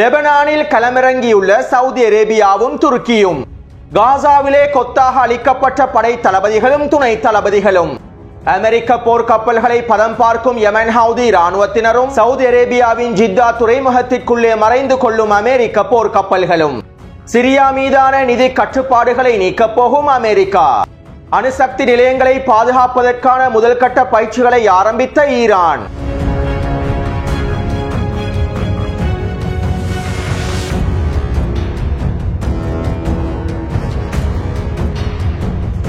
லெபனானில் களமிறங்கியுள்ள சவுதி அரேபியாவும் துருக்கியும். காசாவிலே கொத்தாக அளிக்கப்பட்ட படை தளபதிகளும் துணை தளபதிகளும். அமெரிக்க போர் கப்பல்களை பதம் பார்க்கும் யெமன் ஹவுதி இராணுவத்தினரும் சவுதி அரேபியாவின் ஜித்தா துறைமுகத்திற்குள்ளே மறைந்து கொள்ளும் அமெரிக்க போர் கப்பல்களும். சிரியா மீதான நிதி கட்டுப்பாடுகளை நீக்கப் போகும் அமெரிக்கா. அணுசக்தி நிலையங்களை பாதுகாப்பதற்கான முதல் கட்ட பயிற்சிகளை ஆரம்பித்த ஈரான்.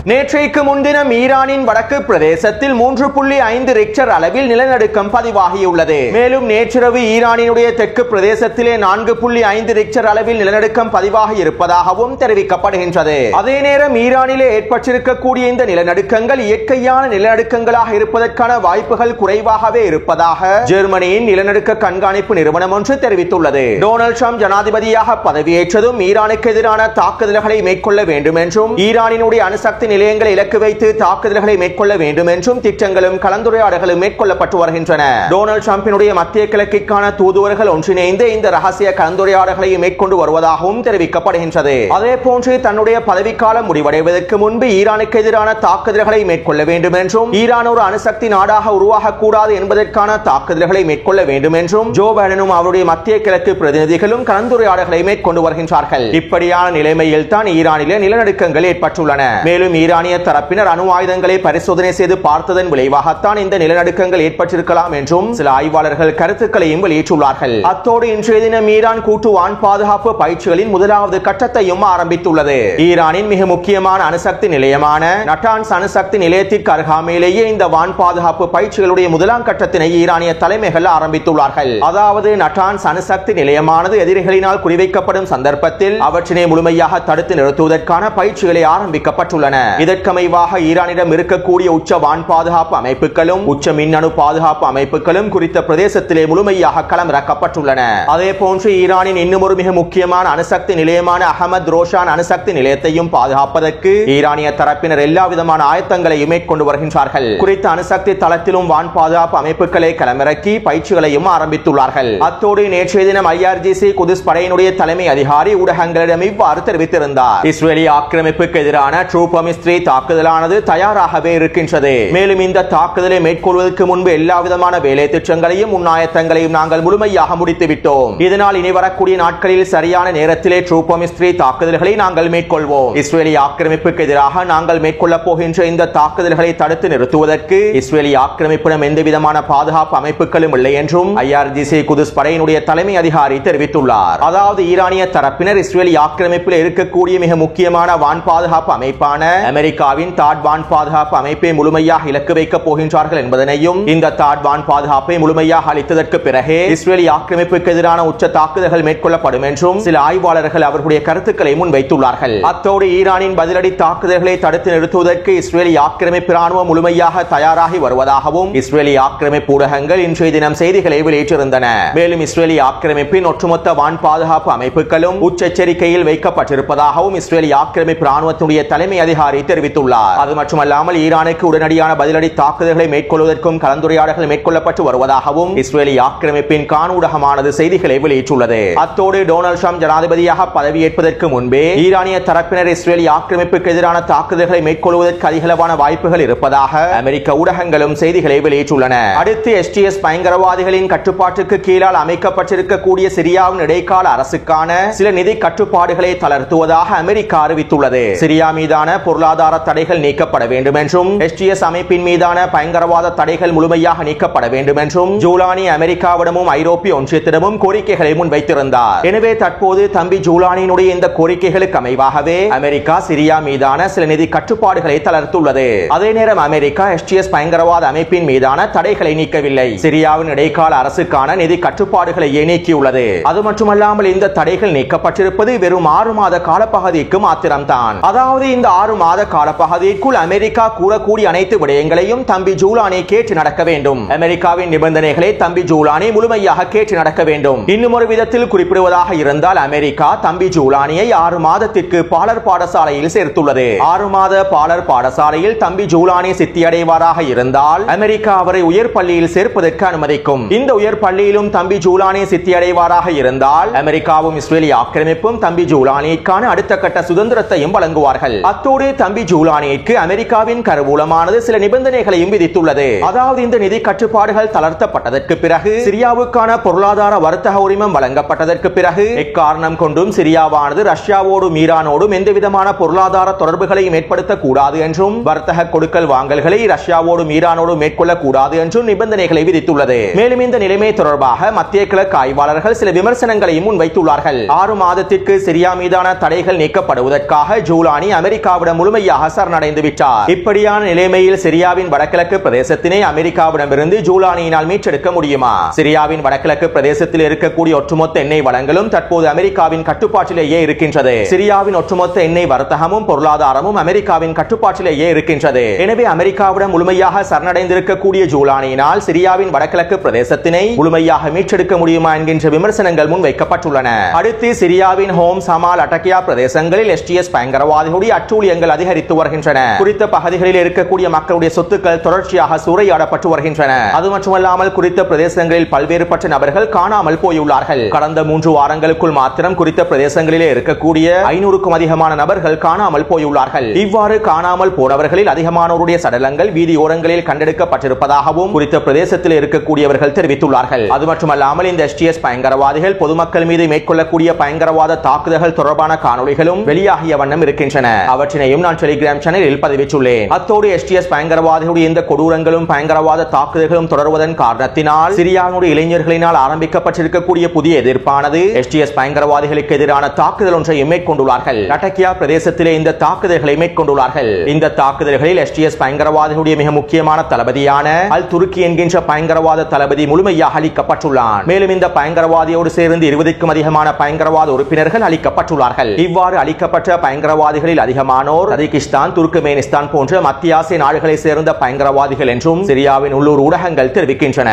நேற்றைக்கு முன்தினம் ஈரானின் வடக்கு பிரதேசத்தில் 3.5 ரிக்டர் அளவில் நிலநடுக்கம் பதிவாகியுள்ளது. மேலும் நேற்றிரவு ஈரானினுடைய தெற்கு பிரதேசத்திலே 4.5 ரிக்டர் அளவில் நிலநடுக்கம் பதிவாகி இருப்பதாகவும் தெரிவிக்கப்படுகின்றது. அதே நேரம் ஈரானிலே ஏற்பட்டிருக்கக்கூடிய இந்த நிலநடுக்கங்கள் இயற்கையான நிலநடுக்கங்களாக இருப்பதற்கான வாய்ப்புகள் குறைவாகவே இருப்பதாக ஜெர்மனியின் நிலநடுக்க கண்காணிப்பு நிறுவனம் ஒன்று தெரிவித்துள்ளது. டொனால்ட் ட்ரம்ப் ஜனாதிபதியாக பதவியேற்றதும் ஈரானுக்கு எதிரான தாக்குதல்களை மேற்கொள்ள வேண்டும் என்றும் ஈரானினுடைய அணுசக்தி நிலையங்களை இலக்கு வைத்து தாக்குதல்களை மேற்கொள்ள வேண்டும் என்றும் திட்டங்களும் கலந்துரையாடல்களும் மேற்கொள்ளப்பட்டு வருகின்றன. டொனால்ட் ட்ரம்பினுடைய மத்திய கிழக்கிற்கான தூதுவர்கள் ஒன்றிணைந்து இந்த ரகசிய கலந்துரையாடல்களை மேற்கொண்டு வருவதாகவும் தெரிவிக்கப்படுகின்றது. அதே போன்று தன்னுடைய பதவிக்காலம் முடிவடைவதற்கு முன்பு ஈரானுக்கு எதிரான தாக்குதல்களை மேற்கொள்ள வேண்டும் என்றும் ஈரான் ஒரு அணுசக்தி நாடாக உருவாகக்கூடாது என்பதற்கான தாக்குதல்களை மேற்கொள்ள வேண்டும் என்றும் ஜோ பைடனும் அவருடைய மத்திய கிழக்கு பிரதிநிதிகளும் கலந்துரையாடல்களை மேற்கொண்டு வருகின்றார்கள். இப்படியான நிலைமையில் தான் ஈரானிலே நிலநடுக்கங்கள் ஏற்பட்டுள்ளன. மேலும் ஈரானிய தரப்பினர் அணு ஆயுதங்களை பரிசோதனை செய்து பார்த்ததன் விளைவாகத்தான் இந்த நிலநடுக்கங்கள் ஏற்பட்டிருக்கலாம் என்றும் சில ஆய்வாளர்கள் கருத்துக்களையும் வெளியிட்டுள்ளார்கள். அத்தோடு இன்றைய தினம் ஈரான் கூட்டு வான் பாதுகாப்பு பயிற்சிகளின் முதலாவது கட்டத்தையும் ஆரம்பித்துள்ளது. ஈரானின் மிக முக்கியமான அணுசக்தி நிலையமான நட்டான்ஸ் அணுசக்தி நிலையத்திற்கு அருகாமையிலேயே இந்த வான் பாதுகாப்பு பயிற்சிகளுடைய முதலாம் கட்டத்தினை ஈரானிய தலைமைகள் ஆரம்பித்துள்ளார்கள். அதாவது நட்டான்ஸ் அணுசக்தி நிலையமானது எதிரிகளினால் குறிவைக்கப்படும் சந்தர்ப்பத்தில் அவற்றினை முழுமையாக தடுத்து நிறுத்துவதற்கான பயிற்சிகளை ஆரம்பிக்கப்பட்டுள்ளன. இதற்கமைவாக ஈரானிடம் இருக்கக்கூடிய உச்ச வான் பாதுகாப்பு அமைப்புகளும் உச்ச மின்னணு பாதுகாப்பு அமைப்புகளும் குறித்த பிரதேசத்திலே முழுமையாக களமிறக்கப்பட்டுள்ளன. அதே போன்று ஈரானின் இன்னும் ஒரு மிக முக்கியமான அணுசக்தி நிலையமான அகமது ரோஷான் அணுசக்தி நிலையத்தையும் பாதுகாப்பதற்கு ஈரானிய தரப்பினர் எல்லா விதமான ஆயத்தங்களையும் மேற்கொண்டு வருகின்றார்கள். குறித்த அணுசக்தி தளத்திலும் வான் பாதுகாப்பு அமைப்புகளை களமிறக்கி பயிற்சிகளையும் ஆரம்பித்துள்ளார்கள். அத்தோடு நேற்றைய தினம் IRGC குதுஸ் படையினுடைய தலைமை அதிகாரி ஊடகங்களிடம் இவ்வாறு தெரிவித்திருந்தார். இஸ்ரேலிய ஆக்கிரமிப்புக்கு எதிரான தாக்குதலானது தயாராகவே இருக்கின்றது. மேலும் இந்த தாக்குதலை மேற்கொள்வதற்கு முன்பு எல்லா விதமான வேலை திட்டங்களையும் முன்னாயத்தங்களையும் நாங்கள் முழுமையாக முடித்துவிட்டோம். இதனால் இனி வரக்கூடிய நாட்களில் சரியான நேரத்திலே ட்ரூபமிஸ்திரி தாக்குதல்களை நாங்கள் மேற்கொள்வோம். இஸ்ரேலிய ஆக்கிரமிப்புக்கு எதிராக நாங்கள் மேற்கொள்ள போகின்ற இந்த தாக்குதல்களை தடுத்து நிறுத்துவதற்கு இஸ்ரேலிய ஆக்கிரமிப்பிடம் எந்த விதமான பாதுகாப்பு அமைப்புகளும் இல்லை என்றும் IRGC குதுஸ் படையினுடைய தலைமை அதிகாரி தெரிவித்துள்ளார். அதாவது ஈரானிய தரப்பினர் இஸ்ரேலிய ஆக்கிரமிப்பில் இருக்கக்கூடிய மிக முக்கியமான வான் பாதுகாப்பு அமைப்பான அமெரிக்காவின் தாட் வான் பாதுகாப்பு அமைப்பை முழுமையாக இலக்கு வைக்கப் போகின்றார்கள் என்பதனையும் இந்த தாட் வான் பாதுகாப்பை முழுமையாக அளித்ததற்கு பிறகு இஸ்ரேலிய ஆக்கிரமிப்புக்கு எதிரான உச்ச தாக்குதல்கள் மேற்கொள்ளப்படும் என்றும் சில ஆய்வாளர்கள் அவர்களுடைய கருத்துக்களை முன்வைத்துள்ளார்கள். அத்தோடு ஈரானின் பதிலடி தாக்குதல்களை தடுத்து நிறுத்துவதற்கு இஸ்ரேலிய ஆக்கிரமிப்பு ராணுவம் முழுமையாக தயாராகி வருவதாகவும் இஸ்ரேலிய ஆக்கிரமிப்பு ஊடகங்கள் இன்றைய தினம் செய்திகளை வெளியிட்டிருந்தன. மேலும் இஸ்ரேலிய ஆக்கிரமிப்பின் ஒட்டுமொத்த வான் பாதுகாப்பு அமைப்புகளும் உச்ச எச்சரிக்கையில் வைக்கப்பட்டிருப்பதாகவும் இஸ்ரேலிய ஆக்கிரமிப்பு ராணுவத்தினுடைய தலைமை அதிகாரி தெரிவித்துள்ளார். அது மட்டுமல்லாமல் ஈரானுக்கு உடனடியான பதிலடி தாக்குதல்களை மேற்கொள்வதற்கும் கலந்துரையாடல்கள் மேற்கொள்ளப்பட்டு வருவதாகவும் இஸ்ரேலிய ஆக்கிரமிப்பின் காணூடகமானது செய்திகளை வெளியிட்டுள்ளது. அத்தோடு டொனால்ட் ட்ரம்ப் ஜனாதிபதியாக பதவியேற்பதற்கு முன்பே ஈரானிய தரப்பினர் இஸ்ரேலிய ஆக்கிரமிப்புக்கு எதிரான தாக்குதல்களை மேற்கொள்வதற்கு அதிகளவான வாய்ப்புகள் இருப்பதாக அமெரிக்க ஊடகங்களும் செய்திகளை வெளியிட்டுள்ளன. அடுத்து STS பயங்கரவாதிகளின் கட்டுப்பாட்டுக்கு கீழால் அமைக்கப்பட்டிருக்கக்கூடிய சிரியாவின் இடைக்கால அரசுக்கான சில நிதி கட்டுப்பாடுகளை தளர்த்துவதாக அமெரிக்கா அறிவித்துள்ளது. சிரியா மீதான பொருளாதார தடைகள் நீக்கப்பட வேண்டும் என்றும் STS அமைப்பின் மீதான பயங்கரவாத தடைகள் முழுமையாக நீக்கப்பட வேண்டும் என்றும் ஜூலானி அமெரிக்காவிடமும் ஐரோப்பிய ஒன்றியத்திடமும் கோரிக்கைகளை முன்வைத்திருந்தார். எனவே தற்போது தம்பி ஜூலானியினுடைய இந்த கோரிக்கைகளுக்கு அமைவாகவே அமெரிக்கா சிரியா மீதான சில நிதி கட்டுப்பாடுகளை தளர்த்துள்ளது. அதே நேரம் அமெரிக்கா STS பயங்கரவாத அமைப்பின் மீதான தடைகளை நீக்கவில்லை. சிரியாவின் இடைக்கால அரசுக்கான நிதி கட்டுப்பாடுகளை நீக்கியுள்ளது. அது மட்டுமல்லாமல் இந்த தடைகள் நீக்கப்பட்டிருப்பது வெறும் 6 மாத காலப்பகுதிக்கு மாத்திரம்தான். அதாவது இந்த 6 மாத மாத காலப்பகுதிக்குள் அமெரிக்கா கூறக்கூடிய அனைத்து விடயங்களையும் தம்பி ஜூலானி கேட்டு நடக்க வேண்டும். அமெரிக்காவின் நிபந்தனைகளை தம்பி ஜூலானி முழுமையாக கேட்டு நடக்க வேண்டும். இன்னும் ஒரு விதத்தில் குறிப்பிடுவதாக இருந்தால் அமெரிக்கா தம்பி ஜூலானியை 6 மாதத்திற்கு பாலர் பாடசாலையில் சேர்த்துள்ளது. 6 மாத பாலர் பாடசாலையில் தம்பி ஜூலானி சித்தியடைவாராக இருந்தால் அமெரிக்கா அவரை உயர் பள்ளியில் சேர்ப்பதற்கு அனுமதிக்கும். இந்த உயர் பள்ளியிலும் தம்பி ஜூலானி சித்தியடைவாராக இருந்தால் அமெரிக்காவும் இஸ்ரேலிய ஆக்கிரமிப்பும் தம்பி ஜூலானிக்கான அடுத்த கட்ட சுதந்திரத்தையும் வழங்குவார்கள். அத்தோடு தம்பி ஜூலானிக்கு அமெரிக்காவின் கருவூலமானது சில நிபந்தனைகளையும் விதித்துள்ளது. அதாவது இந்த நிதி கட்டுப்பாடுகள் தளர்த்தப்பட்டதற்கு பிறகு சிரியாவுக்கான பொருளாதார வர்த்தக உரிமம் வழங்கப்பட்டதற்கு பிறகு எக்காரணம் கொண்டும் சிரியாவானது ரஷ்யாவோடும் ஈரானோடும் எந்தவிதமான பொருளாதார தொடர்புகளையும் ஏற்படுத்தக்கூடாது என்றும் வர்த்தக கொடுக்கல் வாங்கல்களை ரஷ்யாவோடும் ஈரானோடும் மேற்கொள்ளக்கூடாது என்றும் நிபந்தனைகளை விதித்துள்ளது. மேலும் இந்த நிலைமை தொடர்பாக மத்திய கிழக்கு ஆய்வாளர்கள் சில விமர்சனங்களையும் முன்வைத்துள்ளார்கள். 6 மாதத்திற்கு சிரியா மீதான தடைகள் நீக்கப்படுவதற்காக ஜூலானி அமெரிக்காவிடம் முழுமையாக சரணடைந்து விட்டார். இப்படியான நிலைமையில் சிரியாவின் வடகிழக்கு பிரதேசத்தினை அமெரிக்காவிடமிருந்து ஜூலானியினால் மீட்டெடுக்க முடியுமா? சிரியாவின் வடகிழக்கு பிரதேசத்தில் இருக்கக்கூடிய ஒட்டுமொத்த எண்ணெய் வளங்களும் தற்போது அமெரிக்காவின் கட்டுப்பாட்டிலேயே இருக்கின்றது. சிரியாவின் ஒட்டுமொத்த எண்ணெய் வர்த்தகமும் பொருளாதாரமும் அமெரிக்காவின் கட்டுப்பாட்டிலேயே இருக்கின்றது. எனவே அமெரிக்காவிடம் முழுமையாக சரணடைந்திருக்கக்கூடிய ஜூலானியினால் சிரியாவின் வடகிழக்கு பிரதேசத்தினை முழுமையாக மீட்டெடுக்க முடியுமா என்கின்ற விமர்சனங்கள் முன்வைக்கப்பட்டுள்ளன. அடுத்து சிரியாவின் ஹோம்ஸ், ஹமால், லட்டாக்கியா பிரதேசங்களில் எஸ்டிஎஸ் பயங்கரவாதிகளுடைய அட்டூழியங்கள் அதிகரித்து வருகின்றன. குறித்த பகுதிகளில் இருக்கக்கூடிய மக்களுடைய சொத்துக்கள் தொடர்ச்சியாக சூறையாடப்பட்டு வருகின்றன. அது மட்டுமல்லாமல் குறித்த பிரதேசங்களில் பல்வேறுபட்ட நபர்கள் காணாமல் போயுள்ளார்கள். கடந்த 3 வாரங்களுக்குள் மாத்திரம் குறித்த பிரதேசங்களிலே இருக்கக்கூடிய 500க்கும் அதிகமான நபர்கள் காணாமல் போயுள்ளார்கள். இவ்வாறு காணாமல் போனவர்களில் அதிகமானோருடைய சடலங்கள் வீதியோரங்களில் கண்டெடுக்கப்பட்டிருப்பதாகவும் குறித்த பிரதேசத்தில் இருக்கக்கூடியவர்கள் தெரிவித்துள்ளார்கள். அது மட்டுமல்லாமல் இந்த எஸ்டிஎஸ் பயங்கரவாதிகள் பொதுமக்கள் மீது மேற்கொள்ளக்கூடிய பயங்கரவாத தாக்குதல்கள் தொடர்பான காணொளிகளும் வெளியாகிய வண்ணம் இருக்கின்றன. அவற்றினையும் நான் டெலிகிராம் சேனலில் பதிவிட்டுள்ளேன். அத்தோடு எஸ்டிஎஸ் பயங்கரவாதிகளுடைய இந்த கொடூரங்களும் பயங்கரவாத தாக்குதல்களும் தொடர்வதன் காரணத்தினால் சிரியாவுடைய இளைஞர்களினால் ஆரம்பிக்கப்பட்டிருக்கக்கூடிய புதிய எதிர்ப்பானது எஸ்டிஎஸ் பயங்கரவாதிகளுக்கு எதிரான தாக்குதல் ஒன்றை மேற்கொண்டுள்ளார்கள். லட்டாக்கியா பிரதேசத்திலே இந்த தாக்குதல்களை மேற்கொண்டுள்ளார்கள். இந்த தாக்குதல்களில் எஸ்டிஎஸ் பயங்கரவாதிகளுடைய மிக முக்கியமான தளபதியான அல் துருக்கி என்கின்ற பயங்கரவாத தளபதி முழுமையாக அளிக்கப்பட்டுள்ளார். மேலும் இந்த பயங்கரவாதியோடு சேர்ந்து 20க்கும் அதிகமான பயங்கரவாத உறுப்பினர்கள் அளிக்கப்பட்டுள்ளார்கள். இவ்வாறு அளிக்கப்பட்ட பயங்கரவாதிகளில் அதிகமானோர் தஜிகிஸ்தான், துர்க்மெனிஸ்தான் போன்ற மத்திய ஆசிய நாடுகளை சேர்ந்த பயங்கரவாதிகள் என்றும் சிரியாவின் உள்ளூர் ஊடகங்கள் தெரிவிக்கின்றன.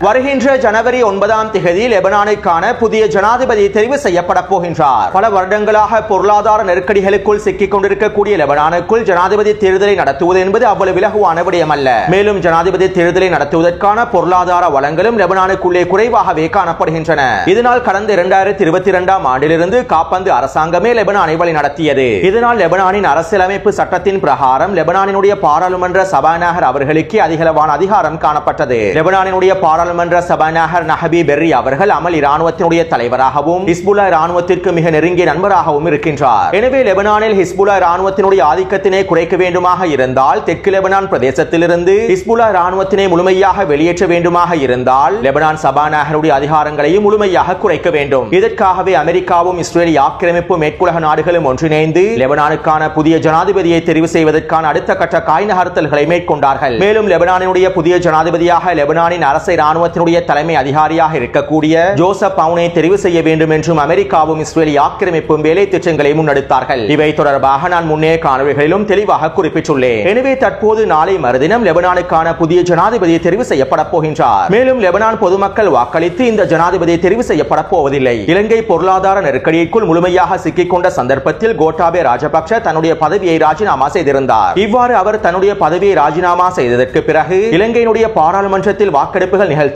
வருகின்ற ஜனவரி 9ஆம் தேதி லெபனானுக்கான புதிய ஜனாதிபதி தெரிவு செய்யப்பட போகின்றார். பல வருடங்களாக பொருளாதார நெருக்கடிகளுக்குள் சிக்கிக் கொண்டிருக்கக்கூடிய லெபனானுக்குள் ஜனாதிபதி தேர்தலை நடத்துவது என்பது அவ்வளவு இலகுவான விடயமல்ல. மேலும் ஜனாதிபதி தேர்தலை நடத்துவதற்கான பொருளாதார வளங்களும் லெபனானுக்குள்ளே குறைவாகவே காணப்படுகின்றன. இதனால் கடந்த 2022ஆம் ஆண்டிலிருந்து காப்பந்து அரசாங்கமே லெபனானை வழி நடத்தியது. இதனால் லெபனானின் அரசியலமைப்பு சட்டத்தின் பிரகாரம் லெபனானினுடைய பாராளுமன்ற சபாநாயகர் அவர்களுக்கு அதிகளவான அதிகாரம் காணப்பட்டது. லெபனானினுடைய பாராளுமன்ற சபாநாயகர் நஹபி பெர்ரி அவர்கள் அமல் இராணுவத்தினுடைய தலைவராகவும் ஹிஸ்புல்லா இராணுவத்திற்கு மிக நெருங்கிய நண்பராகவும் இருக்கின்றார். எனவே லெபனானில் ஹிஸ்புல்லா இராணுவத்தினுடைய ஆதிக்கத்தினை குறைக்க வேண்டுமாக இருந்தால் தெற்கு லெபனான் பிரதேசத்திலிருந்து ஹிஸ்புல்லா இராணுவத்தினை முழுமையாக வெளியேற்ற வேண்டுமாக இருந்தால் லெபனான் சபாநாயகருடைய அதிகாரங்களையும் முழுமையாக குறைக்க வேண்டும். இதற்காகவே அமெரிக்காவும் இஸ்ரேலிய ஆக்கிரமிப்பு மேற்குலக நாடுகளும் ஒன்றிணைந்து லெபனானுக்கான புதிய ஜனாதிபதியை தெரிவு செய்வதற்கான அடுத்த கட்ட காய் நகர்த்தல்களை மேற்கொண்டார்கள். மேலும் லெபனானினுடைய புதிய ஜனாதிபதியாக லெபனானின் அரசை இராணுவத்தினுடைய தலைமை அதிகாரியாக இருக்கக்கூடிய ஜோசப் பவுனை தெரிவு செய்ய வேண்டும் என்றும் அமெரிக்காவும் இஸ்ரேலிய ஆக்கிரமிப்பும் வேலை திட்டங்களை முன்னெடுத்தார்கள். இவை தொடர்பாக நான் முன்னே காணொளிகளிலும் தெளிவாக குறிப்பிட்டுள்ளேன். எனவே தற்போது நாளை மறுதினம் லெபனானுக்கான புதிய ஜனாதிபதி தெரிவு செய்யப்பட போகின்றார். மேலும் லெபனான் பொதுமக்கள் வாக்களித்து இந்த ஜனாதிபதி தெரிவு செய்யப்பட போவதில்லை. இலங்கை பொருளாதார நெருக்கடிக்குள் முழுமையாக சிக்கிக் கொண்ட சந்தர்ப்பத்தில் கோட்டாபே ராஜபக்ஷ தன்னுடைய பதவியை ராஜினாமா செய்திருந்தார். இவ்வாறு அவர் தன்னுடைய பதவியை ராஜினாமா செய்ததற்கு பிறகு இலங்கையினுடைய பாராளுமன்றத்தில் வாக்கெடுப்புகள் நிகழ்த்தப்பட்ட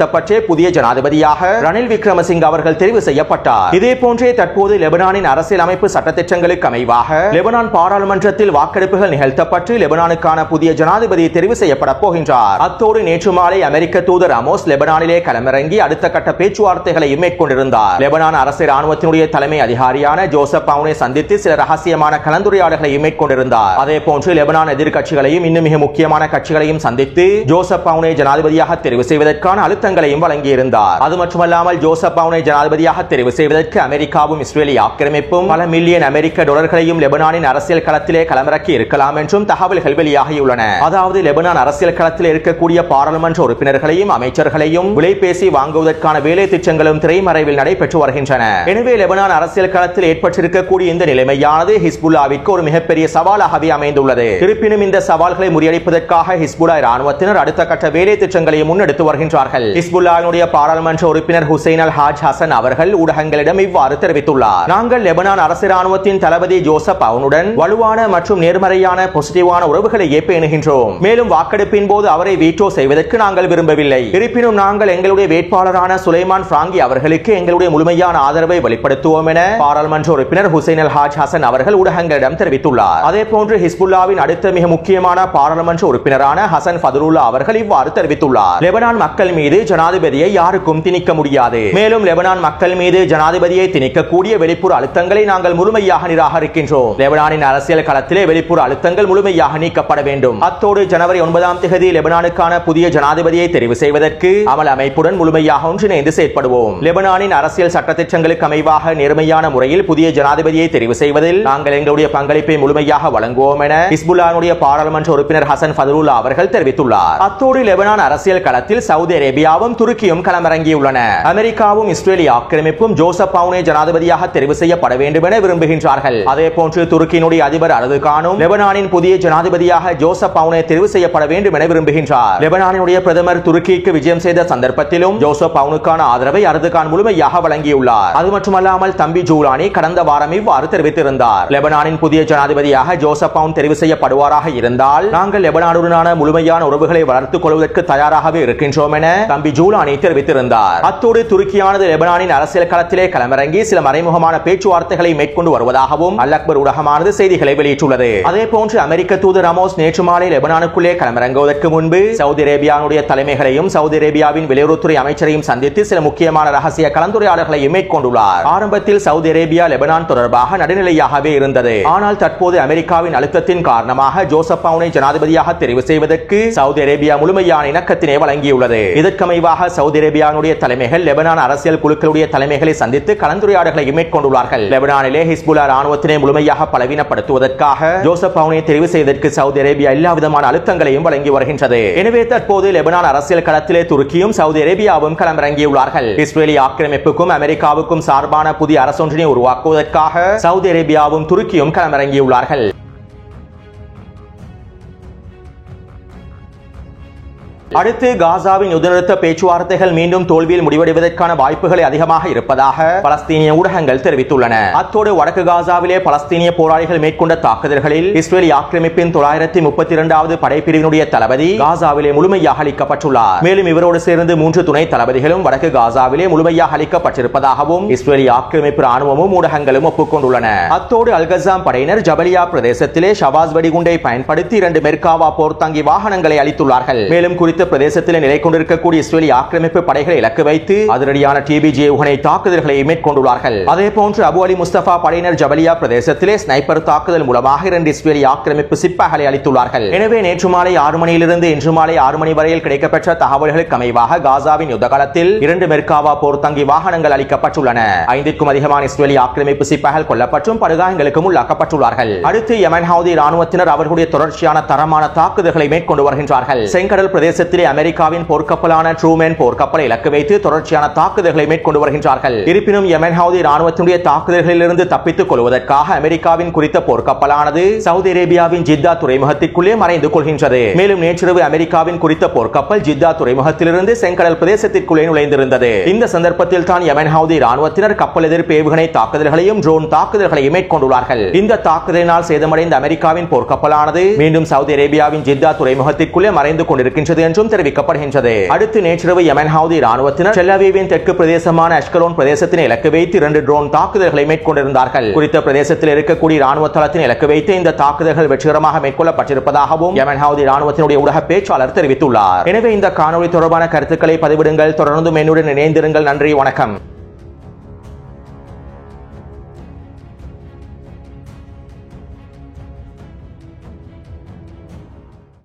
புதிய ஜனாதிபதியாக ரணில் விக்ரமசிங்க அவர்கள் தெரிவு செய்யப்பட்டார். இதே போன்றே தற்போது லெபனானின் அரசியல் அமைப்பு சட்டத்திட்டங்களுக்கு அமைவாக லெபனான் பாராளுமன்றத்தில் வாக்கெடுப்புகள் நிகழ்த்தப்பட்டு லெபனானுக்கான புதிய ஜனாதிபதி தெரிவு செய்யப்பட போகின்றார். அத்தோடு நேற்று மாலை அமெரிக்க தூதர் அமோஸ் லெபனானிலே களமிறங்கி அடுத்த கட்ட பேச்சுவார்த்தைகளை மேற்கொண்டிருந்தார். லெபனான் அரசு இராணுவத்தினுடைய தலைமை அதிகாரியான ஜோசப் பவுனை சந்தித்து சில ரகசியமான கலந்துரையாடல்களை மேற்கொண்டிருந்தார். அதே போன்று லெபனான் எதிர்க்கட்சிகளையும் இன்னும் மிக முக்கியமான கட்சிகளையும் சந்தித்து ஜோசப் பவுனை ஜனாதிபதியாக தெரிவு செய்வதற்கான அழுத்தங்களையும் வழங்கியிருந்தார். அது மட்டுமல்லாமல் ஜோசப் அவுனை ஜனாதிபதியாக தெரிவு செய்வதற்கு அமெரிக்காவும் இஸ்ரேலிய ஆக்கிரமிப்பும் பல மில்லியன் அமெரிக்க டாலர்களையும் லெபனானின் அரசியல் களத்திலே களமிறக்கி இருக்கலாம் என்றும் தகவல்கள் வெளியாகியுள்ளன. அதாவது லெபனான் அரசியல் களத்தில் இருக்கக்கூடிய பாராளுமன்ற உறுப்பினர்களையும் அமைச்சர்களையும் விலைபேசி வாங்குவதற்கான வேலை திட்டங்களும் திரைமறைவில் நடைபெற்று வருகின்றன. எனவே லெபனான் அரசியல் களத்தில் ஏற்பட்டிருக்கக்கூடிய இந்த நிலைமையானது ஹிஸ்புல்லாவிற்கு ஒரு மிகப்பெரிய சவாலாகவே அமைந்துள்ளது. இருப்பினும் இந்த சவால்களை முறியடிப்பதற்காக ஹிஸ்புல்லா ராணுவத்தினர் அடுத்த கட்ட வேலை திட்டங்களை முன்னெடுத்து வருகின்றார்கள். ஹிஸ்புல்லாவினுடைய பாராளுமன்ற உறுப்பினர் ஹுசைன் அல் ஹாஜ் ஹசன் அவர்கள் ஊடகங்களிடம் இவ்வாறு தெரிவித்துள்ளார். நாங்கள் லெபனான் அரசு ராணுவத்தின் தளபதி ஜோசப் அவுனுடன் வலுவான மற்றும் நேர்மறையான பாசிட்டிவான உறவுகளையே பேணுகின்றோம். மேலும் வாக்கெடுப்பின் போது அவரை வீட்டோ செய்வதற்கு நாங்கள் விரும்பவில்லை. இருப்பினும் நாங்கள் எங்களுடைய வேட்பாளரான சுலைமான் பிராங்கி அவர்களுக்கு எங்களுடைய முழுமையான ஆதரவை வெளிப்படுத்துவோம் என பாராளுமன்ற உறுப்பினர் ஹுசைன் அல் ஹாஜ் ஹசன் அவர்கள் ஊடகங்களிடம் தெரிவித்துள்ளார். அதேபோன்று ஹிஸ்புல்லாவின் அடுத்த மிக முக்கியமான பாராளுமன்ற உறுப்பினரான ஹசன் ஃபதுலுல்லா அவர்கள் இவ்வாறு தெரிவித்துள்ளார். லெபனான் மக்கள் மீது ஜனாதிபதியை யாருக்கும் திணிக்க முடியாது. மேலும் லெபனான் மக்கள் மீது ஜனாதிபதியை திணிக்கக்கூடிய வெளிப்புற அழுத்தங்களை நாங்கள் முழுமையாக நிராகரிக்கின்றோம். லெபனானின் அரசியல் களத்திலே வெளிப்புற அழுத்தங்கள் முழுமையாக நீக்கப்பட வேண்டும். அத்தோடு ஜனவரி 9ஆம் தேதி லெபனானுக்கான புதிய ஜனாதிபதியை தெரிவு செய்வதற்கு அமல் அமைப்புடன் முழுமையாக ஒன்றிணைந்து செயற்படுவோம். லெபனானின் அரசியல் சட்டத்திட்டங்களுக்கு அமைவாக நேர்மையான முறையில் புதிய ஜனாதிபதியை தெரிவு செய்வதில் நாங்கள் எங்களுடைய பங்களிப்பை முழுமையாக வழங்குவோம் என ஹிஸ்புல்லாவுடைய பாராளுமன்ற உறுப்பினர் ஹசன் ஃபதுலுல்லா அவர்கள் தெரிவித்துள்ளார். அத்தோடு லெபனான் அரசியல் களத்தில் சவுதி அரேபியாவும் துருக்கியும் களமிறங்கியுள்ளன. அமெரிக்காவும் இஸ்ரேலிய ஆக்கிரமிப்பும் ஜோசப் அவுனை ஜனாதிபதியாக தெரிவு செய்யப்பட வேண்டும் என விரும்புகின்றார்கள். அதேபோன்று துருக்கியினுடைய அதிபர் அர்துகானும் லெபனானின் புதிய ஜனாதிபதியாக ஜோசப் அவுனை தெரிவு செய்யப்பட வேண்டும் என விரும்புகின்றார். லெபனானினுடைய பிரதமர் துருக்கிக்கு விஜயம் செய்த சந்தர்ப்பத்திலும் ஜோசப் அவுனுக்கான ஆதரவை அர்துகான் முழுமையாக வழங்கியுள்ளார். அது மட்டுமல்லாமல் தம்பி ஜூலானி கடந்த வாரம் இவ்வாறு தெரிவித்திருந்தார். லெபனானின் புதிய ஜனாதிபதியாக ஜோசப் அவுன் தெரிவு செய்யப்படுவாராக இருந்தால் நாங்கள் லெபனானுடனான முழுமையான உறவுகளை வளர்த்துக் கொள்வதற்கு தயாராகவே இருக்கின்றோம் என தம்பி ஜூலானி தெரிவித்திருந்தார். அத்தோடு துருக்கியானது லெபனானின் அரசியல் களத்திலே களமிறங்கி சில மறைமுகமான பேச்சுவார்த்தைகளை மேற்கொண்டு வருவதாகவும் அல் அக்பர் ஊடகமானது செய்திகளை வெளியிட்டுள்ளது. அதேபோன்று அமெரிக்க தூதர் ராமோஸ் நேற்று மாலை லெபனானுக்குள்ளே களமிறங்குவதற்கு முன்பு சவுதி அரேபியாவுடைய தலைமைகளையும் சவுதி அரேபியாவின் வெளியுறவுத்துறை அமைச்சரையும் சந்தித்து சில முக்கியமான ரகசிய கலந்துரையாடல்களை மேற்கொண்டுள்ளார். ஆரம்பத்தில் சவுதி அரேபியா லெபனான் தொடர்பாக நடுநிலையாகவே இருந்தது. ஆனால் தற்போது அமெரிக்காவின் அழுத்தத்தின் காரணமாக ஜோசப் அவுனை ஜனாதிபதியாக தெரிவு செய்வதற்கு சவுதி அரேபியா முழுமையான இணக்கத்தினை வழங்கியுள்ளது. இதற்கமைவாக சவுதி அரேபியாவுடைய தலைமைகள் லெபனான் அரசியல் குழுக்களுடைய தலைமைகளை சந்தித்து கலந்துரையாடல்களை மேற்கொண்டுள்ளார்கள். லெபனானிலே ஹிஸ்புல்லா ராணுவத்தினை முழுமையாக பலவீனப்படுத்துவதற்காக ஜோசப் அவுனை தெரிவு செய்வதற்கு சவுதி அரேபியா எல்லா விதமான அழுத்தங்களையும் வழங்கி வருகின்றது. எனவே தற்போது லெபனான் அரசியல் களத்திலே துருக்கியும் சவுதி அரேபியாவும் களமிறங்கியுள்ளார்கள். இஸ்ரேலிய ஆக்கிரமிப்புக்கும் அமெரிக்காவுக்கும் சார்பான புதிய அரசொன்றினை உருவாக்குவதற்காக சவுதி அரேபியாவும் துருக்கியும் களமிறங்கியுள்ளார்கள். அடுத்து காசாவின் யுத்தநிறுத்த பேச்சுவார்த்தைகள் மீண்டும் தோல்வியில் முடிவடைவதற்கான வாய்ப்புகள் அதிகமாக இருப்பதாக பலஸ்தீனிய ஊடகங்கள் தெரிவித்துள்ளன. அத்தோடு வடக்கு காசாவிலே பலஸ்தீனிய போராளிகள் மேற்கொண்ட தாக்குதல்களில் இஸ்ரேலிய ஆக்கிரமிப்பின் 932வது படைப்பிரிவினுடைய தளபதி காசாவிலே முழுமையாக அளிக்கப்பட்டுள்ளார். மேலும் இவரோடு சேர்ந்து 3 துணை தளபதிகளும் வடக்கு காசாவிலே முழுமையாக அளிக்கப்பட்டிருப்பதாகவும் இஸ்ரேலிய ஆக்கிரமிப்பு ராணுவமும் ஊடகங்களும் ஒப்புக்கொண்டுள்ளன. அத்தோடு அல்கசாம் படையினர் ஜபலியா பிரதேசத்திலே ஷவாஸ் வெடிகுண்டை பயன்படுத்தி 2 மெர்காவா போர்த்தாங்கி வாகனங்களை அளித்துள்ளார்கள். மேலும் குறித்த பிரதேசத்தில் நிலை கொண்டிருக்கக்கூடிய இஸ்ரேலிய ஆக்கிரமிப்பு படைகளை இலக்கு வைத்து அதிரடியான டிபிஜி ஏவுகணை தாக்குதல்களை மேற்கொண்டுள்ளார்கள். அதேபோன்று அபு அலி முஸ்தபா படையினர் ஜபலியா பிரதேசத்திலே ஸ்னைப்பர் தாக்குதல் மூலமாக 2 இஸ்ரேலிய ஆக்கிரமிப்பு சிப்பாய்களை அளித்துள்ளார்கள். எனவே நேற்று மாலை 6 மணியிலிருந்து இன்று மாலை 6 மணி வரையில் கிடைக்கப்பெற்ற தகவல்களுக்கு அமைவாக காசாவின் யுத்த காலத்தில் 2 மெர்காவா போர்த்தாங்கி வாகனங்கள் அளிக்கப்பட்டுள்ளன. 5க்கும் அதிகமான இஸ்ரேலிய ஆக்கிரமிப்பு சிப்பாய்கள் கொல்லப்பட்டும் படுகாயங்களுக்கும் உள்ளாக்கப்பட்டுள்ளார்கள். அடுத்து யமன் ஹவுதி ராணுவத்தினர் அவர்களுடைய தொடர்ச்சியான தரமான தாக்குதல்களை மேற்கொண்டு வருகின்றார்கள். செங்கடல் பிரதேசத்தில் அமெரிக்காவின் போர்க்கப்பலான ட்ரூமேன் போர்க்கப்பலை இலக்கு வைத்து தொடர்ச்சியான தாக்குதல்களை மேற்கொண்டு வருகின்றார்கள். இருப்பினும் யமன் ஹவுதி ராணுவத்தினுடைய தாக்குதல்களிலிருந்து தப்பித்துக் கொள்வதற்காக அமெரிக்காவின் குறித்த போர்க்கப்பலானது சவுதி அரேபியாவின் ஜித்தா துறைமுகத்திற்குள்ளே மறைந்து கொள்கின்றது. மேலும் நேற்றிரவு அமெரிக்காவின் குறித்த போர்க்கப்பல் ஜித்தா துறைமுகத்திலிருந்து செங்கடல் பிரதேசத்திற்குள்ளே நுழைந்திருந்தது. இந்த சந்தர்ப்பத்தில் தான் யமன் ஹவுதி ராணுவத்தினர் கப்பல் எதிர்ப்பு ஏவுகணை தாக்குதல்களையும் ட்ரோன் தாக்குதல்களையும் மேற்கொண்டுள்ளார்கள். இந்த தாக்குதலினால் சேதமடைந்த அமெரிக்காவின் போர்க்கப்பலானது மீண்டும் சவுதி அரேபியாவின் ஜித்தா துறைமுகத்திற்குள்ளே மறைந்து கொண்டிருக்கின்றது என்றும் தெரிவிக்கப்படுகின்றது. அடுத்து நேற்றிரவு யமன் ஹவுதி ராணுவத்தினர் டெல் அவீவின் தெற்கு பிரதேசமான அஷ்கலோன் பிரதேசத்தினை இலக்கு வைத்து 2 ட்ரோன் தாக்குதல்களை மேற்கொண்டிருந்தார்கள். குறித்த பிரதேசத்தில் இருக்கக்கூடிய ராணுவ தளத்தினை இலக்கு வைத்து இந்த தாக்குதல்கள் வெற்றிகரமாக மேற்கொள்ளப்பட்டிருப்பதாகவும் யமன் ஹவுதி ராணுவத்தினுடைய ஊடக பேச்சாளர் தெரிவித்துள்ளார். எனவே இந்த காணொளி தொடர்பான கருத்துக்களை பதிவிடுங்கள். தொடர்ந்து என்னுடன் இணைந்திருங்கள். நன்றி, வணக்கம்.